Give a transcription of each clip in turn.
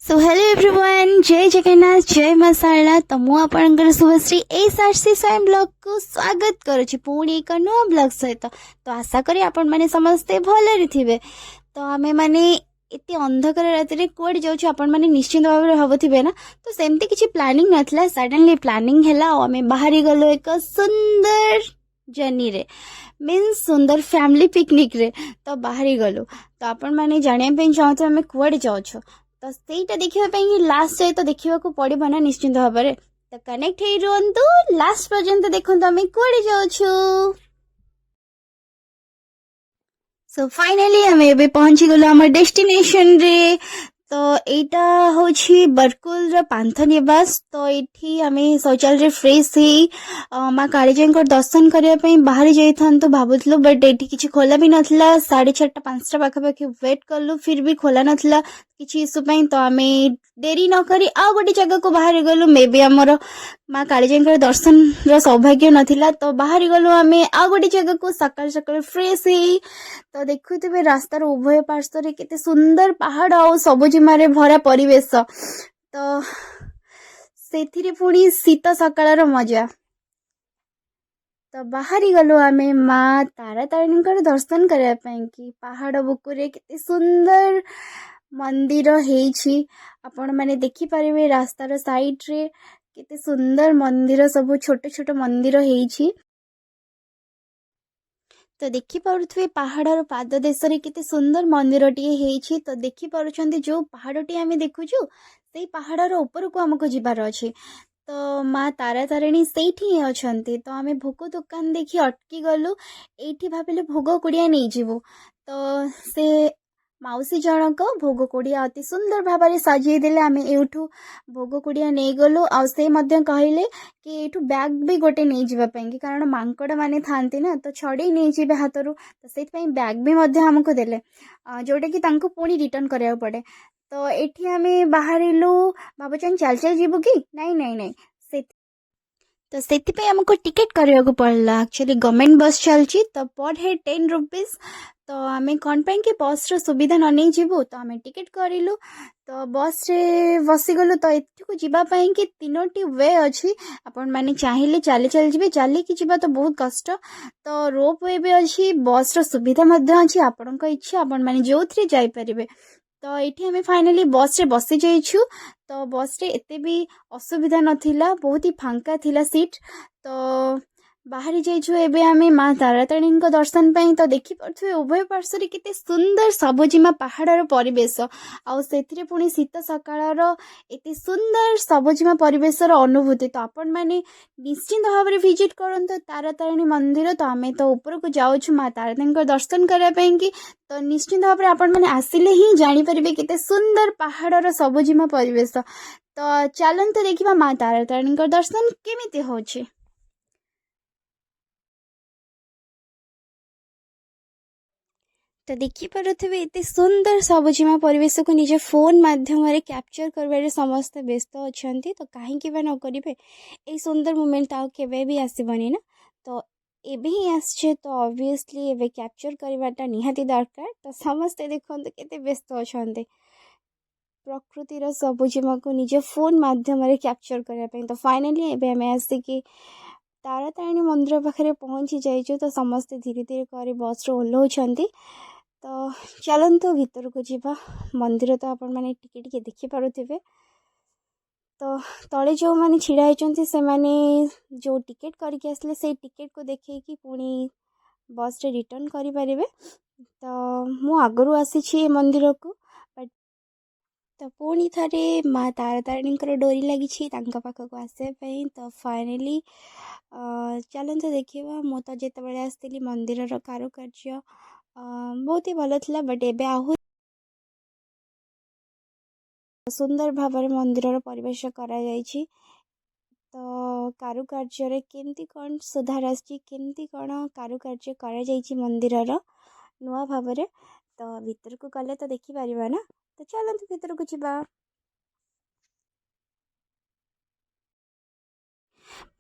So hello everyone, जय जगन्नाथ, जय मसाला। तो मु आपणकर शुभश्री एसआरसी स्वयं ब्लॉग को स्वागत करुछि पुणी एक नुआ ब्लॉग सहित। तो आशा करी आपण माने समस्ते भलरे थिबे। तो आमे माने एते अंधकार राति रे कोड जाउछु आपण माने निश्चित भाव रे हबथिबे ना। तो सेमती किछि प्लानिंग नथला, सडनली प्लानिंग हैला और आमे बाहरी गलो एक सुंदर जर्नी रे, मीन्स सुंदर फैमिली पिकनिक रे। तो बाहरी गलो तो आपण माने जानिया पे चाहतो आमे कोड जाउछु। तो ସେଇଟା ଦେଖିବା ପାଇଁ ହିଁ ଲାଷ୍ଟ ଯାଏ ତ ଦେଖିବାକୁ ପଡିବ ନା ନିଶ୍ଚିନ୍ତ ଭାବରେ। ତ କନେକ୍ଟ ହେଇ ରୁହନ୍ତୁ, ଲାଷ୍ଟ ପର୍ଯ୍ୟନ୍ତ ଦେଖନ୍ତୁ ଆମେ କୁଆଡେ ଯାଉଛୁ। सो फाइनाली आमे ଏବେ ପହଞ୍ଚି ଗଲୁ ଆମ ଡେଷ୍ଟିନେସନ ରେ। तो एटा होछि बरकुल र पांथ निवास। तो एठी आमे शौचालय रे फ्रेश ही माँ कालीजी को दर्शन करने पे बाहरी जाइथान भावुलु, बट एठी किछि खोला भी नथला। 4:30 5टा पाखापाखि वेट कलु, फिर भी खोला नथला किछि इशू पई। तो आमे देरी न करी आ गोटे जगह को बाहर गलु। मे बी हमर माँ कालीजी दर्शन र सौभाग्य नथिला, तो बाहर गलु आमे आ गोटे जगह को सकाळ सकाळ फ्रेश ही। तो देखुथिबे रास्तार उभय पार्श्व रे केते सुंदर पहाड़ और सबुजिमारे भरा परिवेश। तो सेथिरे पुणी शीत सकाळर मजा। तो बाहरी गलु आमे माँ तारा तारिणी दर्शन करने ପାଇଁ कि पहाड़ बुकुरे केते सुंदर मंदिर हेछि। आपण माने देखि परिबे रास्तार साइड रे केते सुंदर मंदिर, सब छोट छोट मंदिर हेछि। तो देखि पारुथ्वे पहाड़र पाद देश रे केते सुंदर मंदिर टी हेछि। तो देखि पारुछंती जो पहाड़ टी आमे देखुछु सेई पहाड़र ऊपर को हमको जिबार अछि। तो माँ तारा तारिणी सेठी ही अछंती। तो आमे भोग दुकान देखि अटकी गलु, एठी भाबिले भोग कुड़िया नहीं जीवु। तो से माउसी जनक भोग कुड़िया अति सुंदर भाव सजाई देले। आमे एठू भोग कुड़िया नहीं गलु आ से मध्य कहले कि एठू बैग भी गोटे नहीं जीवा ପାଇଁ कि कारण मांकड़ माने थांती ना, तो छड़े नहीं जीवे हाथरू। तो सेत ପାଇଁ बैग भी मध्य हमको देले, जोटा कि तांको पुणी रिटर्न करिया पड़े। तो एठी आमे बाहरिलु, भाबुचन चल चल जीवु कि नहीं नहीं नहीं से। तो से हमको टिकेट करने को पड़ला। एक्चुअली गवर्नमेंट बस चलची, तो पर हेड 10 रुपीज। तो आमे कौन पाई कि बस रो सुविधा न नहीं जीवु, तो आमे टिकेट करिलु। तो बस रे बसी गलु। तो एठी को जीवा ପାଇଁ कि 3टी वे अछि। आपण माने चाहिले चली चल जीवे, चली कि जीवा तो बहुत कष्ट। तो रोप वे भी अछि, बस रो सुविधा मध्य अछि। आपणक इच्छा आपण माने जोथरे जाई परिबे। तो ये आम फाइनाली बस रे बसी जाइछु। तो बस रे एते भी असुविधा नथिला, बहुत ही फांका थिला सीट। तो बाहरी जाइछु एबे आमे माँ तारातारिणी दर्शन पाई। तो देखि पड़थुवे उभय पार्श्व रे केते सुंदर सबुजिमा पहाड़र परिवेश आउ सेथिरे पुणी शीत सकाळर एते सुंदर सबुजिमा परिवेशर अनुभूति। तो आपण माने निश्चिंत भाव रे विजिट करंतो तारातारिणी मंदिर। तो आमे तो ऊपर को जाउछु माँ तारातारिणी दर्शन करबा ପାଇଁ कि। तो निश्चिंत भाव रे आपण माने आसिले ही जानि परिबे केते सुंदर पहाड़र सबुजिमा परिवेश। तो चलंत देखिबा माँ तारातारिणी दर्शन केमिति होछि। तो देखि पारुथिबे एते सुंदर सबुजिमा परिवेश को निज फोन माध्यम रे कैप्चर करबारे समस्त व्यस्त अछंती। तो काहे कि बा न करिवे, ए सुंदर मोमेंट आ केबे भी आसीबनी ना। तो एबे ही आछे, तो ऑब्वियसली एबे कैप्चर करबाटा निहाती दरकार। तो समस्त देखंतु केते व्यस्त अछंती प्रकृतिर सबुजिमा को निज फोन माध्यम रे कैप्चर करबा ପାଇଁ। तो फाइनली एबे हमें आसी कि तारातारिणी मंदिर पाखे पहुंची जाइछु। तो समस्त धीरे धीरे करी बस रो ओल्होछंती। तो चलंतु भीतर को जीवा। मंदिर तो आपण माने टिके टिके देखि पारुथिबे। तो तले जो माने छिड़ा होचंती से माने जो टिकेट करके आसले से टिकेट को देखे कि पुणी बस रे रिटर्न करि परिबे। तो मु आगरु आसी छी मंदिर को, बट तो पुणी थारे माँ तारातारिणी डोरी लगी छी तांका पाखक आसे पई। तो फाइनली चलंतु देखिबा। मु तो जेते बेले आस्तिली मंदिर रो कारुकार्य बहुत ही भल थिला, बट एबे आहु सुंदर भाव मंदिर परिवेश करा जाइछि। तो कारुकार्य रे केमती कौन सुधार आछि, केमती कौन कारुकार्य करा जाइछि मंदिर नुआ भाव रे। तो भीतर को गले तो देखि परिबा ना। तो चलंतु भीतर को जिबा।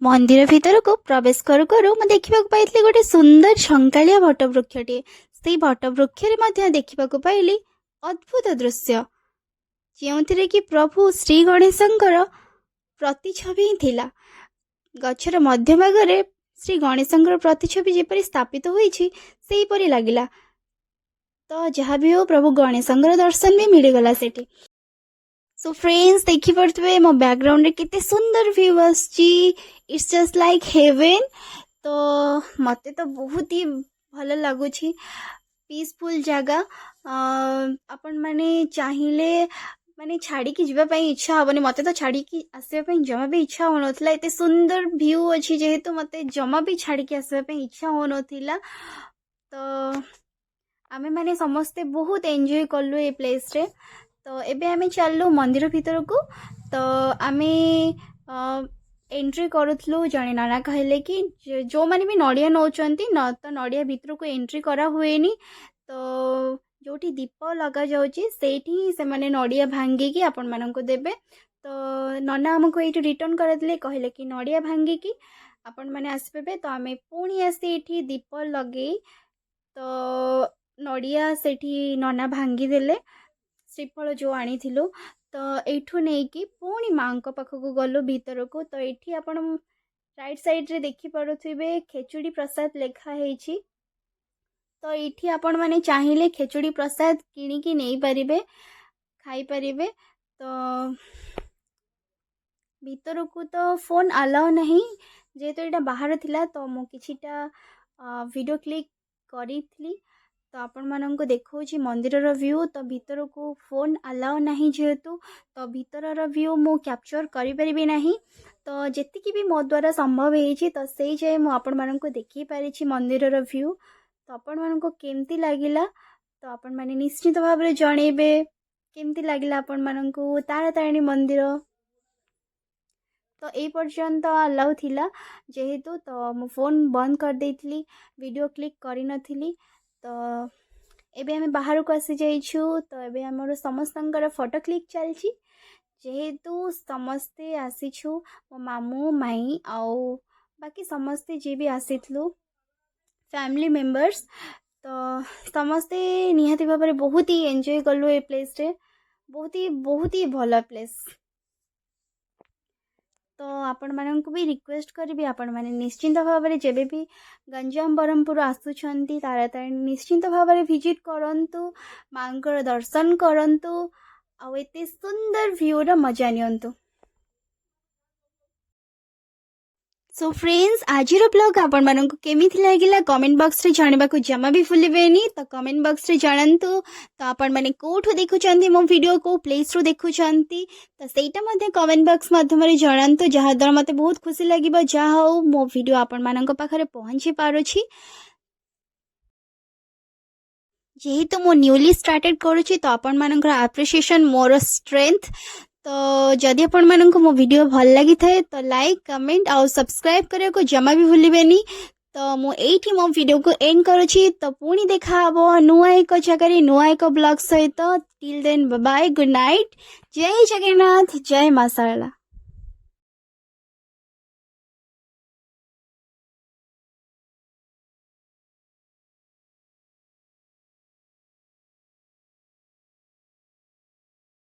मंदिर भीतर को प्रवेश करू करू मैं देखा पाई गोटे सुंदर झंकालिया वटवृक्षटे। से वटवृक्ष देखा पाइली अद्भुत दृश्य। ଯେଉଁଥିରେ କି ପ୍ରଭୁ ଶ୍ରୀ ଗଣେଶଙ୍କର ପ୍ରତିଛବି ହିଁ ଥିଲା। ଗଛର ମଧ୍ୟଭାଗରେ ଶ୍ରୀ ଗଣେଶଙ୍କର ପ୍ରତିଛବି ଯେପରି ସ୍ଥାପିତ ହୋଇଛି ସେହିପରି ଲାଗିଲା। ତ ଯାହା ବି ହଉ ପ୍ରଭୁ ଗଣେଶଙ୍କର ଦର୍ଶନ ବି ମିଳିଗଲା ସେଠି। ସୋ ଫ୍ରେଣ୍ଡସ୍ ଦେଖିପାରୁଥିବେ ମୋ ବ୍ୟାକଗ୍ରାଉଣ୍ଡରେ କେତେ ସୁନ୍ଦର ଭ୍ୟୁ ଆସୁଛି। It's just like heaven. ତ ମୋତେ ତ ବହୁତ ହି ଭଲ ଲାଗୁଛି, ପିସଫୁଲ୍ ଜାଗା। ଆପଣମାନେ ଚାହିଁଲେ ମାନେ ଛାଡ଼ିକି ଯିବା ପାଇଁ ଇଚ୍ଛା ହେବନି। ମୋତେ ତ ଛାଡ଼ିକି ଆସିବା ପାଇଁ ଜମା ବି ଇଚ୍ଛା ହେଉନଥିଲା। ଏତେ ସୁନ୍ଦର ଭ୍ୟୁ ଅଛି ଯେହେତୁ ମୋତେ ଜମା ବି ଛାଡ଼ିକି ଆସିବା ପାଇଁ ଇଚ୍ଛା ହେଉନଥିଲା। ତ ଆମେମାନେ ସମସ୍ତେ ବହୁତ ଏନ୍ଜୟ କଲୁ ଏ ପ୍ଲେସ୍ରେ। ତ ଏବେ ଆମେ ଚାଲିଲୁ ମନ୍ଦିର ଭିତରକୁ। ତ ଆମେ ଏଣ୍ଟ୍ରି କରୁଥିଲୁ। ଜଣେ ନନା କହିଲେ କି ଯେଉଁମାନେ ବି ନଡ଼ିଆ ନେଉଛନ୍ତି ତ ନଡ଼ିଆ ଭିତରକୁ ଏଣ୍ଟ୍ରି କରା ହୁଏନି। ତ ଯେଉଁଠି ଦୀପ ଲଗାଯାଉଛି ସେଇଠି ହିଁ ସେମାନେ ନଡ଼ିଆ ଭାଙ୍ଗିକି ଆପଣମାନଙ୍କୁ ଦେବେ। ତ ନନା ଆମକୁ ଏଇଠି ରିଟର୍ଣ୍ଣ କରିଦେଲେ, କହିଲେ କି ନଡ଼ିଆ ଭାଙ୍ଗିକି ଆପଣମାନେ ଆସିପାରିବେ। ତ ଆମେ ପୁଣି ଆସି ଏଇଠି ଦୀପ ଲଗେଇ ତ ନଡ଼ିଆ ସେଇଠି ନନା ଭାଙ୍ଗିଦେଲେ, ଶ୍ରୀଫଳ ଯେଉଁ ଆଣିଥିଲୁ। ତ ଏଇଠୁ ନେଇକି ପୁଣି ମାଙ୍କ ପାଖକୁ ଗଲୁ ଭିତରକୁ। ତ ଏଇଠି ଆପଣ ରାଇଟ୍ ସାଇଡ଼୍ରେ ଦେଖିପାରୁଥିବେ ଖେଚୁଡ଼ି ପ୍ରସାଦ ଲେଖା ହେଇଛି। ତ ଏଇଠି ଆପଣମାନେ ଚାହିଁଲେ ଖେଚୁଡ଼ି ପ୍ରସାଦ କିଣିକି ନେଇପାରିବେ, ଖାଇପାରିବେ। ତ ଭିତରକୁ ତ ଫୋନ୍ ଆଲାଉ ନାହିଁ, ଯେହେତୁ ଏଇଟା ବାହାର ଥିଲା। ତ ମୁଁ କିଛିଟା ଭିଡ଼ିଓ କ୍ଲିକ୍ କରିଥିଲି, ତ ଆପଣମାନଙ୍କୁ ଦେଖାଉଛି ମନ୍ଦିରର ଭ୍ୟୁ। ତ ଭିତରକୁ ଫୋନ୍ ଆଲାଉ ନାହିଁ ଯେହେତୁ, ତ ଭିତରର ଭ୍ୟୁ ମୁଁ କ୍ୟାପଚର୍ କରିପାରିବି ନାହିଁ। ତ ଯେତିକି ବି ମୋ ଦ୍ୱାରା ସମ୍ଭବ ହେଇଛି ତ ସେଇ ଯାଏ ମୁଁ ଆପଣମାନଙ୍କୁ ଦେଖାଇ ପାରିଛି ମନ୍ଦିରର ଭ୍ୟୁ। ତ ଆପଣମାନଙ୍କୁ କେମିତି ଲାଗିଲା ତ ଆପଣମାନେ ନିଶ୍ଚିତ ଭାବରେ ଜଣେଇବେ କେମିତି ଲାଗିଲା ଆପଣମାନଙ୍କୁ ତାରାତାରିଣୀ ମନ୍ଦିର। ତ ଏଇ ପର୍ଯ୍ୟନ୍ତ ଆଲାଉ ଥିଲା ଯେହେତୁ, ତ ମୁଁ ଫୋନ୍ ବନ୍ଦ କରିଦେଇଥିଲି, ଭିଡ଼ିଓ କ୍ଲିକ୍ କରିନଥିଲି। ତ ଏବେ ଆମେ ବାହାରକୁ ଆସିଯାଇଛୁ। ତ ଏବେ ଆମର ସମସ୍ତଙ୍କର ଫଟୋ କ୍ଲିକ୍ ଚାଲିଛି। ଯେହେତୁ ସମସ୍ତେ ଆସିଛୁ, ମୋ ମାମୁଁ ମାଇଁ ଆଉ ବାକି ସମସ୍ତେ ଯିଏ ବି ଆସିଥିଲୁ ଫ୍ୟାମିଲି ମେମ୍ବର୍ସ, ତ ସମସ୍ତେ ନିହାତି ଭାବରେ ବହୁତ ହି ଏନ୍ଜୟ କଲୁ ଏ ପ୍ଲେସ୍ରେ। ବହୁତ ହି ଭଲ ପ୍ଲେସ୍। ତ ଆପଣମାନଙ୍କୁ ବି ରିକ୍ୱେଷ୍ଟ କରିବି, ଆପଣମାନେ ନିଶ୍ଚିନ୍ତ ଭାବରେ ଯେବେ ବି ଗଞ୍ଜାମ ବ୍ରହ୍ମପୁର ଆସୁଛନ୍ତି ତାରାତାରିଣୀ ନିଶ୍ଚିନ୍ତ ଭାବରେ ଭିଜିଟ୍ କରନ୍ତୁ, ମାଙ୍କର ଦର୍ଶନ କରନ୍ତୁ ଆଉ ଏତେ ସୁନ୍ଦର ଭ୍ୟୁର ମଜା ନିଅନ୍ତୁ। सो फ्रेंड्स आजिर ब्लॉग आपनको केमिति लागिला कमेंट बॉक्स रे जानवाक जमा भी भूलिबेनी। तो कमेंट बॉक्स रे जानंतु तो आपण माने कोठु देखुचंती मो वीडियो को प्लेस रो देखुचंती तो सेटा मध्ये कमेंट बॉक्स माध्यम रे जानंतु, जहा द्वारा मते बहुत खुशी लागिबो जा हो मो वीडियो आपण मानक पाखरे पहुंची पारुछि। जेहेतु मो न्यूली स्टार्टेड करुछि तो आपण मानकर एप्रिसिएशन मोर स्ट्रेंथ। तो जदि आपण मानक मो वीडियो भल लगी थाए तो लाइक कमेंट और सब्सक्राइब करने को जमा भी भूलिबेनी। तो मु एठी मो वीडियो को एंड करुछि। तो पुणी देखा हबो नुआ एक जगह नुआ एक ब्लॉग सहित। Till then bye bye, good night, जय जगन्नाथ, जय मां शारला।